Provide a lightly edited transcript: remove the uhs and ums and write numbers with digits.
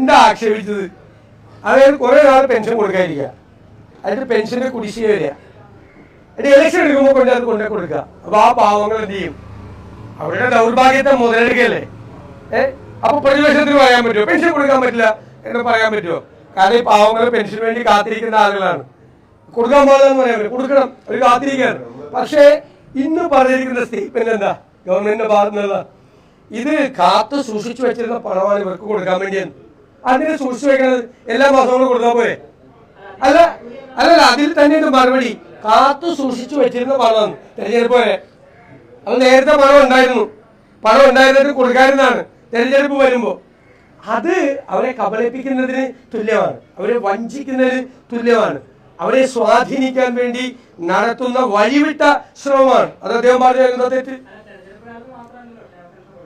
എന്താ ആക്ഷേപിച്ചത്? അതായത് കുറെ നാൾ പെൻഷൻ കൊടുക്കാതിരിക്കുക, അതിന്റെ പെൻഷന്റെ കുടിശ്ശിക വരിക, അതിന്റെ ഇലക്ഷൻ എടുക്കുമ്പോൾ അത് കൊണ്ടേ കൊടുക്കുക. അപ്പൊ ആ പാവങ്ങൾ എന്ത് ചെയ്യും? അവരുടെ ദൗർഭാഗ്യത്തെ മുതലെടുക്കല്ലേ. അപ്പൊ പ്രതിപക്ഷത്തിന് പറയാൻ പറ്റുമോ പെൻഷൻ കൊടുക്കാൻ പറ്റില്ല എന്ന് പറയാൻ പറ്റുമോ? കാരണം ഈ പാവങ്ങൾ പെൻഷന് വേണ്ടി കാത്തിരിക്കുന്ന ആളുകളാണ്. കൊടുക്കാൻ പാടില്ലെന്ന് പറയാൻ പറ്റും, കൊടുക്കണം, അവർ കാത്തിരിക്കുകയാണ്. പക്ഷേ ഇന്ന് പറഞ്ഞിരിക്കുന്ന സ്റ്റേറ്റ്മെന്റ് എന്താ? ഗവൺമെന്റിന്റെ ഭാഗത്തു നിന്നുള്ള ഇത് കാത്തു സൂക്ഷിച്ചു വെച്ചിരുന്ന പണമാണ് ഇവർക്ക് കൊടുക്കാൻ വേണ്ടിയെന്ന്. അതിന് സൂക്ഷിച്ചു വെക്കുന്നത് എല്ലാ മാസങ്ങളും കൊടുക്കാൻ പോരെ? അല്ലല്ല, അതിൽ തന്നെ ഇത് മറുപടി. കാത്തു സൂക്ഷിച്ചു വെച്ചിരുന്ന പണമാണ് തെരഞ്ഞെടുപ്പ് പോലെ. അത് നേരത്തെ പണം ഉണ്ടായിരുന്നിട്ട് കൊടുക്കാറുന്നതാണ്. തെരഞ്ഞെടുപ്പ് വരുമ്പോ അത് അവരെ കബളിപ്പിക്കുന്നതിന് തുല്യമാണ്, അവരെ വഞ്ചിക്കുന്നതിന് തുല്യമാണ്, അവരെ സ്വാധീനിക്കാൻ വേണ്ടി നടത്തുന്ന വഴിവിട്ട ശ്രമമാണ്. അത് അദ്ദേഹം പറഞ്ഞ തെറ്റ്.